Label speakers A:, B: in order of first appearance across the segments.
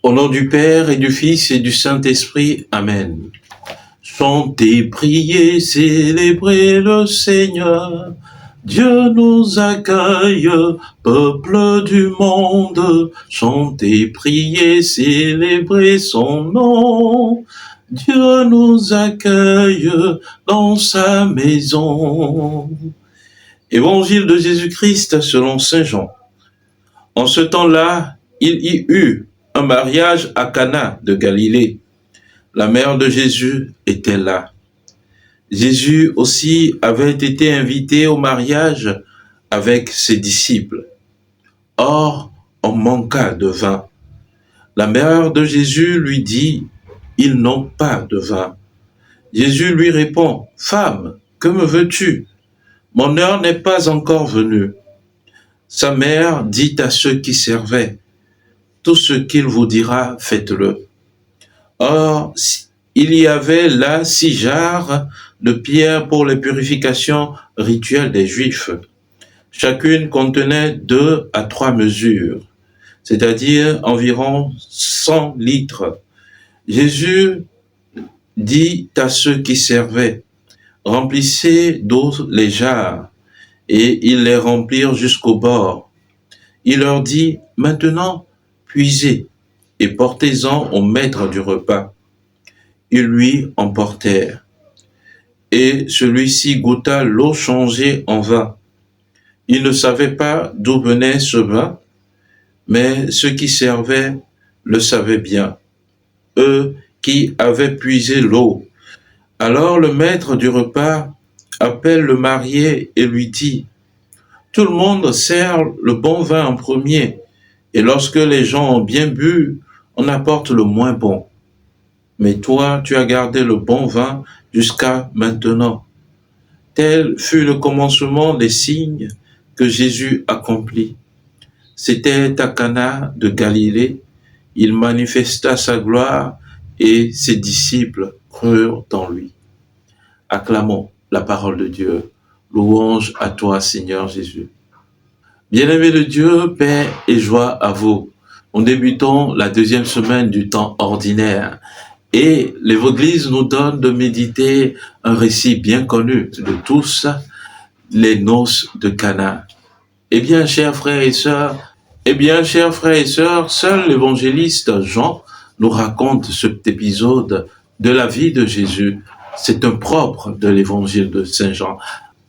A: Au nom du Père et du Fils et du Saint-Esprit. Amen. Chantez, priez, célébrez le Seigneur. Dieu nous accueille, peuple du monde. Chantez, priez, célébrez son nom. Dieu nous accueille dans sa maison. Évangile de Jésus-Christ selon saint Jean. En ce temps-là, il y eut un mariage à Cana de Galilée. La mère de Jésus était là. Jésus aussi avait été invité au mariage avec ses disciples. Or, on manqua de vin. La mère de Jésus lui dit, « Ils n'ont pas de vin. » Jésus lui répond, « Femme, que me veux-tu? Mon heure n'est pas encore venue. » Sa mère dit à ceux qui servaient, « Tout ce qu'il vous dira, faites-le. » Or, il y avait là 6 jarres de pierre pour les purifications rituelles des Juifs. Chacune contenait 2 à 3 mesures, c'est-à-dire environ 100 litres. Jésus dit à ceux qui servaient, « Remplissez d'eau les jarres. » Et ils les remplirent jusqu'au bord. Il leur dit, « Maintenant, puisez et portez-en au maître du repas. » Ils lui emportèrent. Et celui-ci goûta l'eau changée en vin. Il ne savait pas d'où venait ce vin, mais ceux qui servaient le savaient bien, eux qui avaient puisé l'eau. Alors le maître du repas appelle le marié et lui dit, « Tout le monde sert le bon vin en premier, et lorsque les gens ont bien bu, on apporte le moins bon. Mais toi, tu as gardé le bon vin jusqu'à maintenant. » Tel fut le commencement des signes que Jésus accomplit. C'était à Cana de Galilée. Il manifesta sa gloire et ses disciples crurent en lui. Acclamons la parole de Dieu. Louange à toi, Seigneur Jésus. Bien-aimés de Dieu, paix et joie à vous. Nous débutons la 2e semaine du temps ordinaire. Et l'Église nous donne de méditer un récit bien connu de tous, les noces de Cana. Eh bien, chers frères et sœurs, seul l'évangéliste Jean nous raconte cet épisode de la vie de Jésus. C'est un propre de l'évangile de Saint Jean.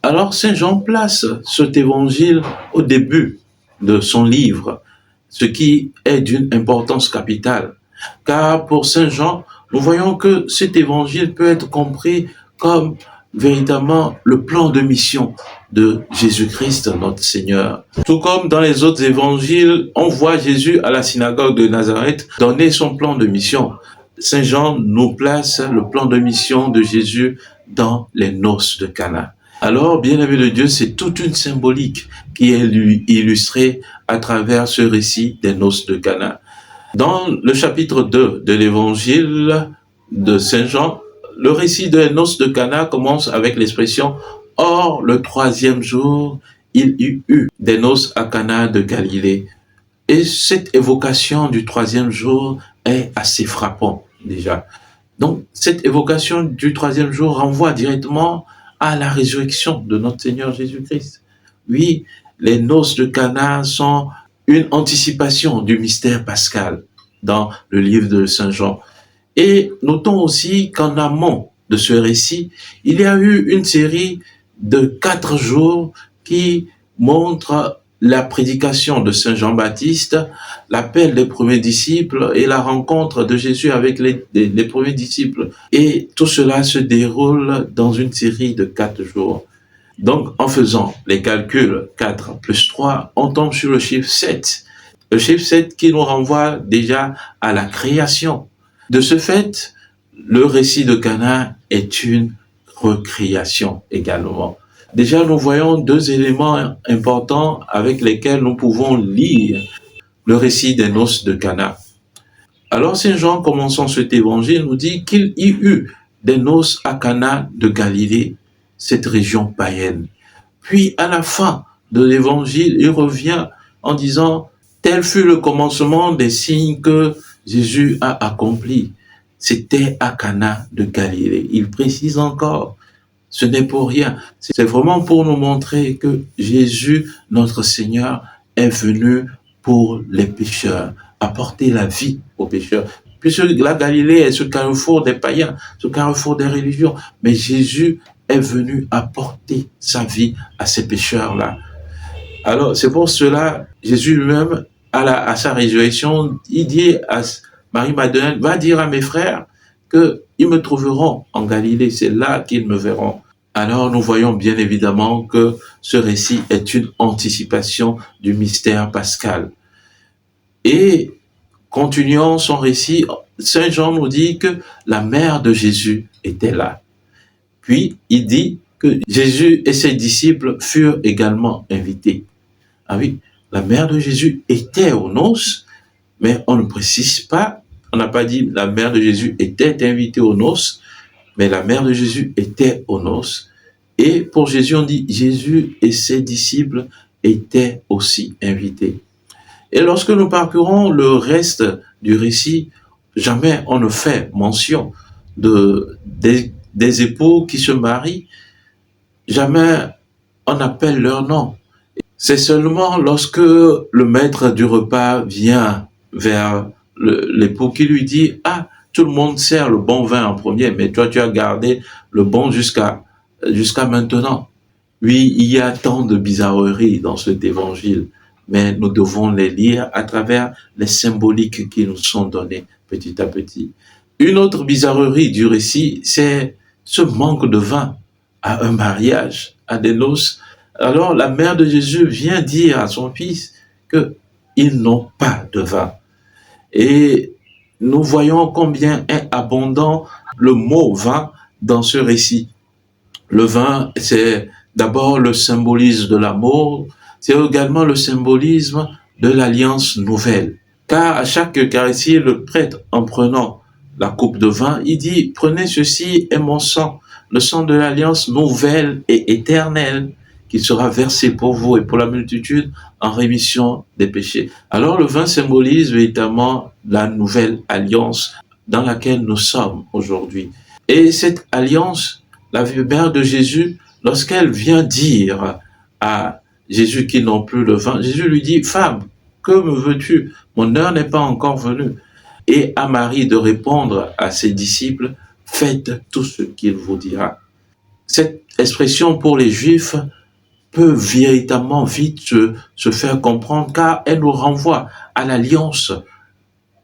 A: Alors, Saint Jean place cet évangile au début de son livre, ce qui est d'une importance capitale. Car pour Saint Jean, nous voyons que cet évangile peut être compris comme véritablement le plan de mission de Jésus-Christ, notre Seigneur. Tout comme dans les autres évangiles, on voit Jésus à la synagogue de Nazareth donner son plan de mission. Saint Jean nous place le plan de mission de Jésus dans les noces de Cana. Alors, bien-aimé de Dieu, c'est toute une symbolique qui est illustrée à travers ce récit des noces de Cana. Dans le chapitre 2 de l'évangile de Saint Jean, le récit des noces de Cana commence avec l'expression « Or, le 3e jour, il y eut des noces à Cana de Galilée ». Et cette évocation du 3e jour est assez frappante déjà. Donc, cette évocation du 3e jour renvoie directement à la résurrection de notre Seigneur Jésus-Christ. Oui, les noces de Cana sont une anticipation du mystère pascal dans le livre de Saint Jean. Et notons aussi qu'en amont de ce récit, il y a eu une série de 4 jours qui montrent la prédication de Saint Jean-Baptiste, l'appel des premiers disciples et la rencontre de Jésus avec les premiers disciples. Et tout cela se déroule dans une série de 4 jours. Donc, en faisant les calculs 4 plus 3, on tombe sur le chiffre 7. Le chiffre 7 qui nous renvoie déjà à la création. De ce fait, le récit de Cana est une recréation également. Déjà, nous voyons 2 éléments importants avec lesquels nous pouvons lire le récit des noces de Cana. Alors, Saint Jean, commençant cet évangile, nous dit qu'il y eut des noces à Cana de Galilée, cette région païenne. Puis, à la fin de l'évangile, il revient en disant « Tel fut le commencement des signes que Jésus a accompli. C'était à Cana de Galilée. Il précise encore, ce n'est pour rien. C'est vraiment pour nous montrer que Jésus, notre Seigneur, est venu pour les pécheurs, apporter la vie aux pécheurs. Puisque la Galilée est ce carrefour des païens, ce carrefour des religions. Mais Jésus est venu apporter sa vie à ces pécheurs-là. Alors, c'est pour cela, Jésus lui-même, à sa résurrection, il dit à Marie-Madeleine, va dire à mes frères qu'ils me trouveront en Galilée, c'est là qu'ils me verront. Alors, nous voyons bien évidemment que ce récit est une anticipation du mystère pascal. Et, continuant son récit, Saint Jean nous dit que la mère de Jésus était là. Puis, il dit que Jésus et ses disciples furent également invités. Ah oui, la mère de Jésus était aux noces, mais on ne précise pas, on n'a pas dit la mère de Jésus était invitée aux noces, mais la mère de Jésus était aux noces. Et pour Jésus, on dit Jésus et ses disciples étaient aussi invités. Et lorsque nous parcourons le reste du récit, jamais on ne fait mention des époux qui se marient, jamais on appelle leur nom. C'est seulement lorsque le maître du repas vient vers l'époux qui lui dit « Ah, tout le monde sert le bon vin en premier, mais toi tu as gardé le bon jusqu'à maintenant. » Oui, il y a tant de bizarreries dans cet évangile, mais nous devons les lire à travers les symboliques qui nous sont données petit à petit. Une autre bizarrerie du récit, c'est ce manque de vin à un mariage, à des noces. Alors la mère de Jésus vient dire à son fils qu'ils n'ont pas de vin. Et nous voyons combien est abondant le mot vin dans ce récit. Le vin, c'est d'abord le symbolisme de l'amour, c'est également le symbolisme de l'alliance nouvelle. Car à chaque Eucharistie, le prêtre, en prenant la coupe de vin, il dit « Prenez ceci est mon sang, le sang de l'alliance nouvelle et éternelle, qui sera versé pour vous et pour la multitude en rémission des péchés. » Alors le vin symbolise véritablement la nouvelle alliance dans laquelle nous sommes aujourd'hui. Et cette alliance, la mère de Jésus, lorsqu'elle vient dire à Jésus qui n'ont plus le vin, Jésus lui dit « Femme, que me veux-tu? Mon heure n'est pas encore venue. » Et à Marie de répondre à ses disciples « Faites tout ce qu'il vous dira. » Cette expression pour les Juifs peut véritablement vite se faire comprendre car elle nous renvoie à l'alliance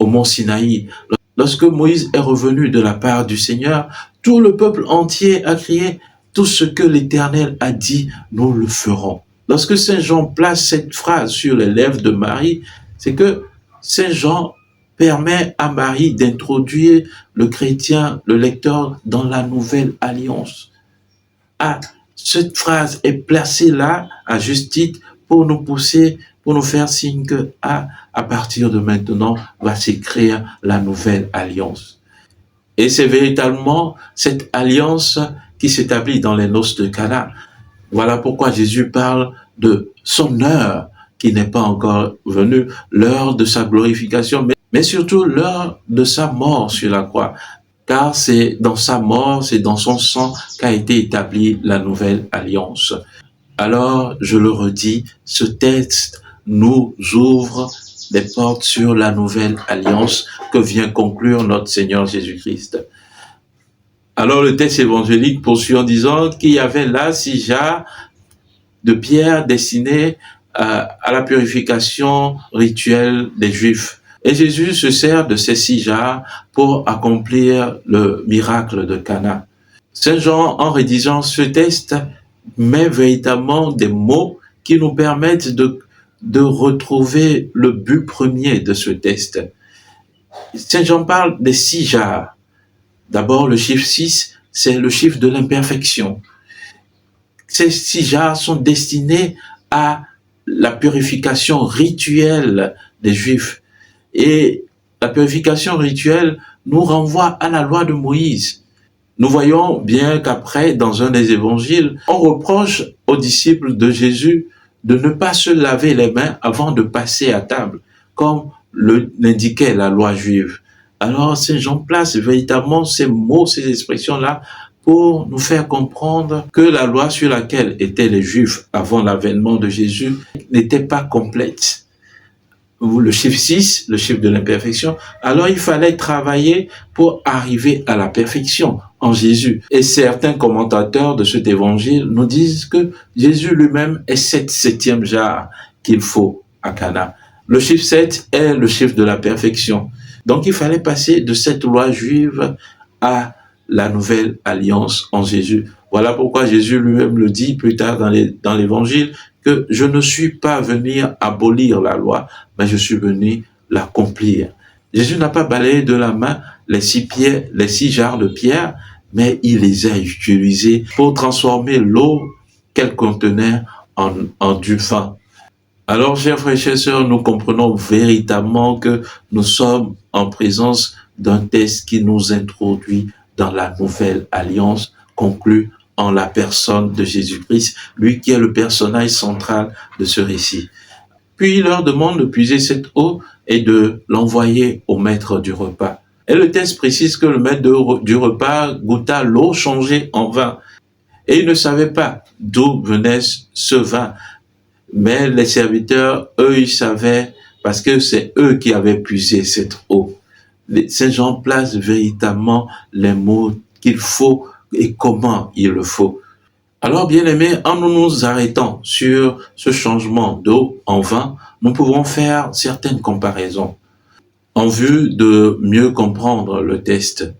A: au mont Sinaï. Lorsque Moïse est revenu de la part du Seigneur, tout le peuple entier a crié « Tout ce que l'Éternel a dit, nous le ferons. » Lorsque Saint Jean place cette phrase sur les lèvres de Marie, c'est que Saint Jean permet à Marie d'introduire le chrétien, le lecteur, dans la nouvelle alliance. Ah, cette phrase est placée là, à juste titre, pour nous pousser, pour nous faire signe que, à partir de maintenant, va s'écrire la nouvelle alliance. Et c'est véritablement cette alliance qui s'établit dans les noces de Cana. Voilà pourquoi Jésus parle de son heure qui n'est pas encore venue, l'heure de sa glorification, mais surtout l'heure de sa mort sur la croix. Car c'est dans sa mort, c'est dans son sang qu'a été établie la nouvelle alliance. Alors, je le redis, ce texte nous ouvre les portes sur la nouvelle alliance que vient conclure notre Seigneur Jésus-Christ. Alors, le texte évangélique poursuit en disant qu'il y avait là 6 jarres de pierre destinées à la purification rituelle des Juifs. Et Jésus se sert de ces 6 jarres pour accomplir le miracle de Cana. Saint Jean, en rédigeant ce texte, met véritablement des mots qui nous permettent de retrouver le but premier de ce texte. Saint Jean parle des 6 jarres. D'abord, le chiffre 6, c'est le chiffre de l'imperfection. Ces 6 jarres sont destinés à la purification rituelle des Juifs. Et la purification rituelle nous renvoie à la loi de Moïse. Nous voyons bien qu'après, dans un des évangiles, on reproche aux disciples de Jésus de ne pas se laver les mains avant de passer à table, comme l'indiquait la loi juive. Alors Saint Jean place véritablement ces mots, ces expressions-là pour nous faire comprendre que la loi sur laquelle étaient les Juifs avant l'avènement de Jésus n'était pas complète. Le chiffre 6, le chiffre de l'imperfection, alors il fallait travailler pour arriver à la perfection en Jésus. Et certains commentateurs de cet évangile nous disent que Jésus lui-même est cette septième jarre qu'il faut à Cana. Le chiffre 7 est le chiffre de la perfection. Donc il fallait passer de cette loi juive à la nouvelle alliance en Jésus. Voilà pourquoi Jésus lui-même le dit plus tard dans l'évangile, que je ne suis pas venu abolir la loi, mais je suis venu l'accomplir. Jésus n'a pas balayé de la main les 6 jarres de pierre, mais il les a utilisés pour transformer l'eau qu'elle contenait en du vin. Alors, chers frères et chères sœurs, nous comprenons véritablement que nous sommes en présence d'un texte qui nous introduit dans la nouvelle alliance conclue en la personne de Jésus-Christ, lui qui est le personnage central de ce récit. Puis il leur demande de puiser cette eau et de l'envoyer au maître du repas. Et le texte précise que le maître du repas goûta l'eau changée en vin. Et il ne savait pas d'où venait ce vin. Mais les serviteurs, eux, ils savaient parce que c'est eux qui avaient puisé cette eau. Saint Jean place véritablement les mots qu'il faut et comment il le faut. Alors, bien aimés, en nous arrêtant sur ce changement d'eau en vin, nous pouvons faire certaines comparaisons en vue de mieux comprendre le texte.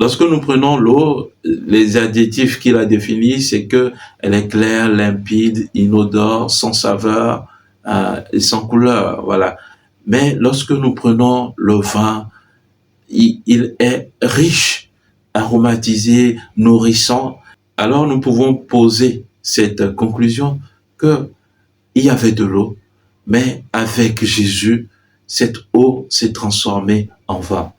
A: Lorsque nous prenons l'eau, les adjectifs qu'il a définis, c'est que elle est claire, limpide, inodore, sans saveur et sans couleur, voilà. Mais lorsque nous prenons le vin, il est riche, aromatisé, nourrissant. Alors nous pouvons poser cette conclusion que il y avait de l'eau, mais avec Jésus, cette eau s'est transformée en vin.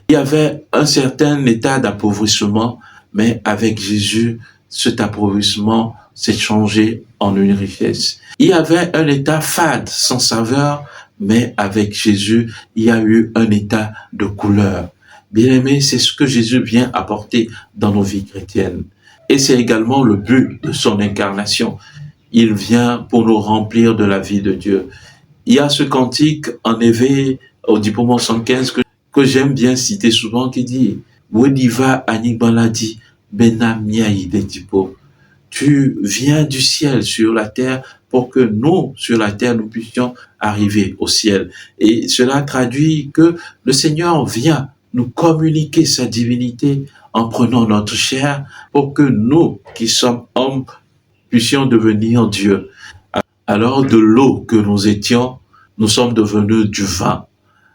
A: Il y avait un certain état d'appauvrissement, mais avec Jésus, cet appauvrissement s'est changé en une richesse. Il y avait un état fade, sans saveur, mais avec Jésus, il y a eu un état de couleur. Bien aimé, c'est ce que Jésus vient apporter dans nos vies chrétiennes. Et c'est également le but de son incarnation. Il vient pour nous remplir de la vie de Dieu. Il y a ce cantique en éveil au diplôme 115 que j'aime bien citer souvent qui dit « Wediva anibaladi benamiaï de tipo ». Tu viens du ciel sur la terre pour que nous, sur la terre, nous puissions arriver au ciel. Et cela traduit que le Seigneur vient nous communiquer sa divinité en prenant notre chair pour que nous, qui sommes hommes, puissions devenir Dieu. Alors de l'eau que nous étions, nous sommes devenus du vin.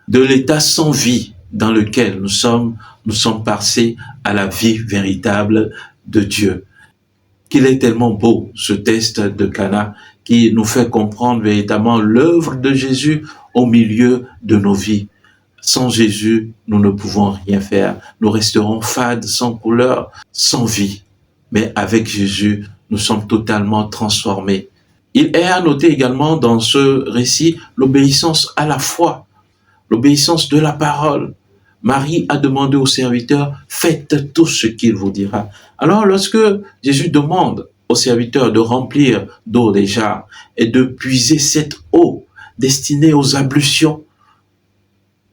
A: De l'état sans vie dans lequel nous sommes passés à la vie véritable de Dieu. Qu'il est tellement beau, ce texte de Cana, qui nous fait comprendre véritablement l'œuvre de Jésus au milieu de nos vies. Sans Jésus, nous ne pouvons rien faire. Nous resterons fades, sans couleur, sans vie. Mais avec Jésus, nous sommes totalement transformés. Il est à noter également dans ce récit l'obéissance à la foi, l'obéissance de la parole. Marie a demandé au serviteur, faites tout ce qu'il vous dira. Alors lorsque Jésus demande au serviteur de remplir d'eau des jarres et de puiser cette eau destinée aux ablutions,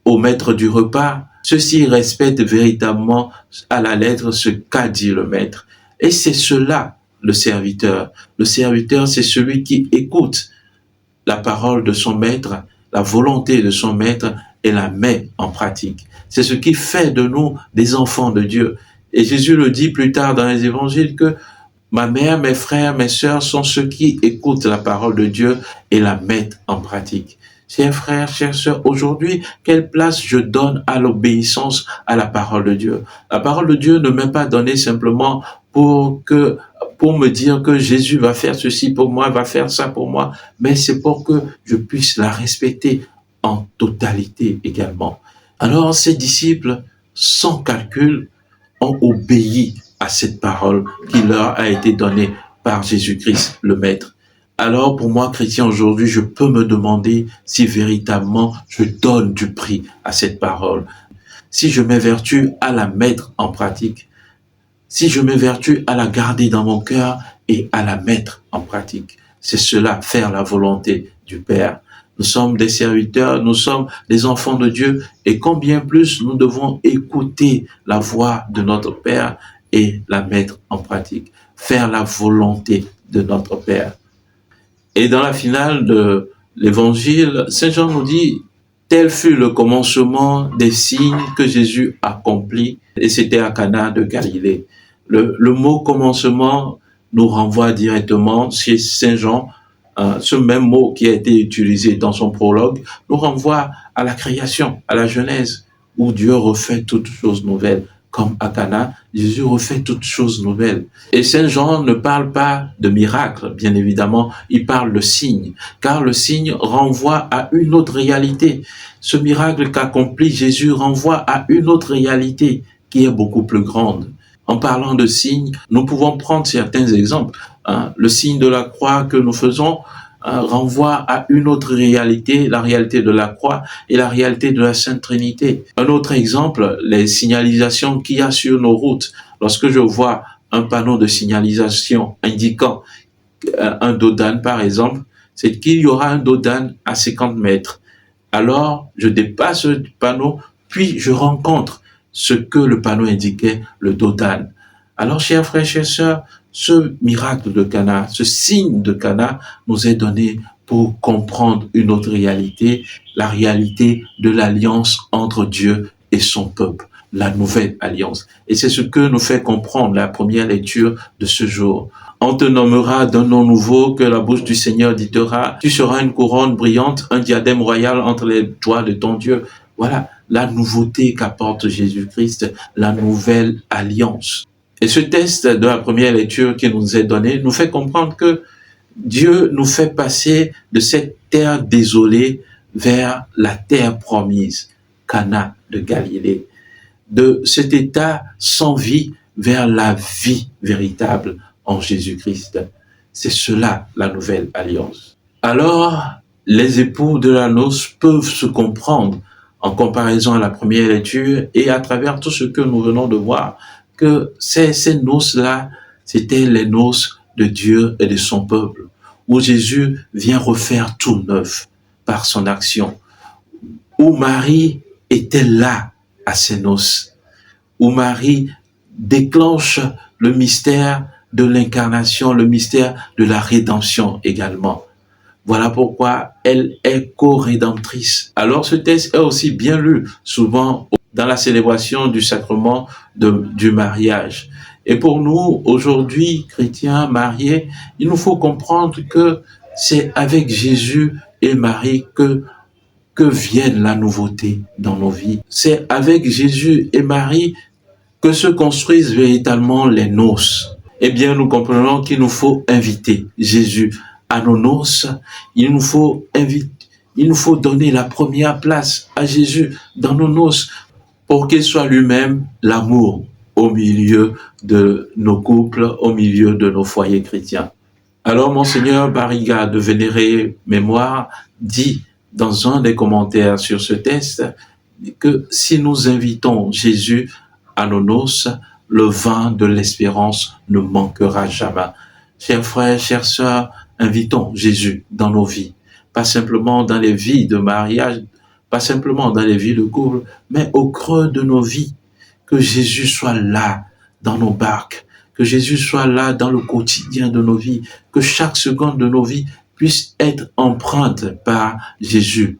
A: au maître du repas, ceux-ci respectent véritablement à la lettre ce qu'a dit le maître. Et c'est cela le serviteur. Le serviteur, c'est celui qui écoute la parole de son maître, la volonté de son maître et la met en pratique. C'est ce qui fait de nous des enfants de Dieu. Et Jésus le dit plus tard dans les évangiles que ma mère, mes frères, mes sœurs sont ceux qui écoutent la parole de Dieu et la mettent en pratique. Chers frères, chères sœurs, aujourd'hui, quelle place je donne à l'obéissance à la parole de Dieu? La parole de Dieu ne m'est pas donnée simplement pour me dire que Jésus va faire ceci pour moi, va faire ça pour moi, mais c'est pour que je puisse la respecter en totalité également. Alors, ces disciples, sans calcul, ont obéi à cette parole qui leur a été donnée par Jésus-Christ, le Maître. Alors pour moi, chrétien, aujourd'hui, je peux me demander si véritablement je donne du prix à cette parole, si je m'évertue à la mettre en pratique, si je m'évertue à la garder dans mon cœur et à la mettre en pratique. C'est cela, faire la volonté du Père. Nous sommes des serviteurs, nous sommes des enfants de Dieu, et combien plus nous devons écouter la voix de notre Père et la mettre en pratique. Faire la volonté de notre Père. Et dans la finale de l'évangile, Saint Jean nous dit, tel fut le commencement des signes que Jésus accomplit, et c'était à Cana de Galilée. Le mot commencement nous renvoie directement chez Saint Jean, ce même mot qui a été utilisé dans son prologue, nous renvoie à la création, à la Genèse, où Dieu refait toutes choses nouvelles. Comme à Cana, Jésus refait toutes choses nouvelles. Et Saint Jean ne parle pas de miracle, bien évidemment, il parle de signe, car le signe renvoie à une autre réalité. Ce miracle qu'accomplit Jésus renvoie à une autre réalité qui est beaucoup plus grande. En parlant de signes, nous pouvons prendre certains exemples. Le signe de la croix que nous faisons renvoie à une autre réalité, la réalité de la croix et la réalité de la Sainte Trinité. Un autre exemple, les signalisations qu'il y a sur nos routes. Lorsque je vois un panneau de signalisation indiquant un dos d'âne, par exemple, c'est qu'il y aura un dos d'âne à 50 mètres. Alors, je dépasse ce panneau, puis je rencontre ce que le panneau indiquait, le dos d'âne. Alors, chers frères, chères sœurs, ce miracle de Cana, ce signe de Cana nous est donné pour comprendre une autre réalité, la réalité de l'alliance entre Dieu et son peuple, la nouvelle alliance. Et c'est ce que nous fait comprendre la première lecture de ce jour. On te nommera d'un nom nouveau que la bouche du Seigneur dictera. Tu seras une couronne brillante, un diadème royal entre les doigts de ton Dieu. Voilà la nouveauté qu'apporte Jésus-Christ, la nouvelle alliance. Et ce texte de la première lecture qui nous est donné nous fait comprendre que Dieu nous fait passer de cette terre désolée vers la terre promise, Cana de Galilée, de cet état sans vie vers la vie véritable en Jésus-Christ. C'est cela la nouvelle alliance. Alors, les époux de la noce peuvent se comprendre en comparaison à la première lecture et à travers tout ce que nous venons de voir, que ces noces-là, c'était les noces de Dieu et de son peuple, où Jésus vient refaire tout neuf par son action, où Marie était là à ces noces, où Marie déclenche le mystère de l'incarnation, le mystère de la rédemption également. Voilà pourquoi elle est co-rédemptrice. Alors ce texte est aussi bien lu, souvent dans la célébration du sacrement du mariage. Et pour nous, aujourd'hui, chrétiens mariés, il nous faut comprendre que c'est avec Jésus et Marie que vienne la nouveauté dans nos vies. C'est avec Jésus et Marie que se construisent véritablement les noces. Eh bien, nous comprenons qu'il nous faut inviter Jésus à nos noces. Il nous faut donner la première place à Jésus dans nos noces pour qu'il soit lui-même l'amour au milieu de nos couples, au milieu de nos foyers chrétiens. Alors, Monseigneur Barriga de Vénérée Mémoire dit dans un des commentaires sur ce texte que si nous invitons Jésus à nos noces, le vin de l'espérance ne manquera jamais. Chers frères, chères sœurs, invitons Jésus dans nos vies, pas simplement dans les vies de mariage, pas simplement dans les vies de couple, mais au creux de nos vies. Que Jésus soit là dans nos barques, que Jésus soit là dans le quotidien de nos vies, que chaque seconde de nos vies puisse être empreinte par Jésus.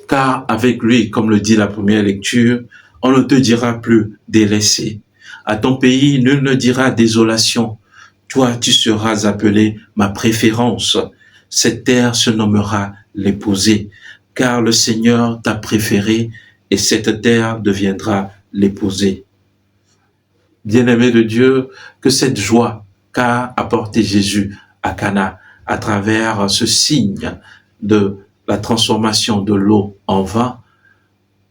A: Car avec lui, comme le dit la première lecture, on ne te dira plus délaissé. À ton pays, nul ne dira désolation. Toi, tu seras appelé ma préférence. Cette terre se nommera l'épousée, car le Seigneur t'a préféré et cette terre deviendra l'épousée. Bien-aimé de Dieu, que cette joie qu'a apporté Jésus à Cana à travers ce signe de la transformation de l'eau en vin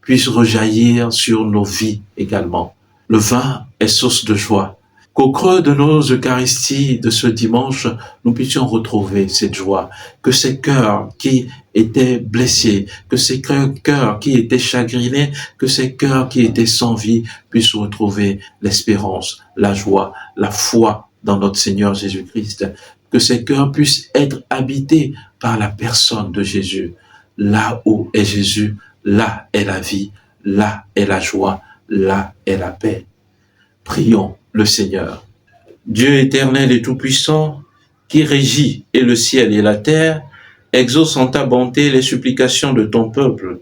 A: puisse rejaillir sur nos vies également. Le vin est source de joie. qu'au creux de nos Eucharisties de ce dimanche, nous puissions retrouver cette joie, que ces cœurs qui étaient blessés, que ces cœurs qui étaient chagrinés, que ces cœurs qui étaient sans vie puissent retrouver l'espérance, la joie, la foi dans notre Seigneur Jésus-Christ, que ces cœurs puissent être habités par la personne de Jésus. Là où est Jésus, là est la vie, là est la joie, là est la paix. Prions le Seigneur. Dieu éternel et tout-puissant, qui régit et le ciel et la terre, exauce en ta bonté les supplications de ton peuple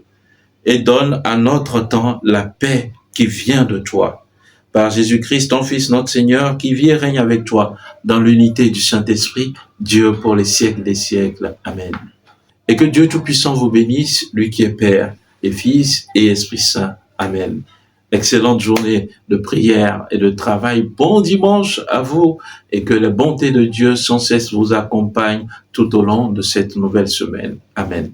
A: et donne à notre temps la paix qui vient de toi. Par Jésus-Christ, ton Fils, notre Seigneur, qui vit et règne avec toi dans l'unité du Saint-Esprit, Dieu pour les siècles des siècles. Amen. Et que Dieu Tout-Puissant vous bénisse, lui qui est Père et Fils et Esprit Saint. Amen. Excellente journée de prière et de travail. Bon dimanche à vous et que la bonté de Dieu sans cesse vous accompagne tout au long de cette nouvelle semaine. Amen.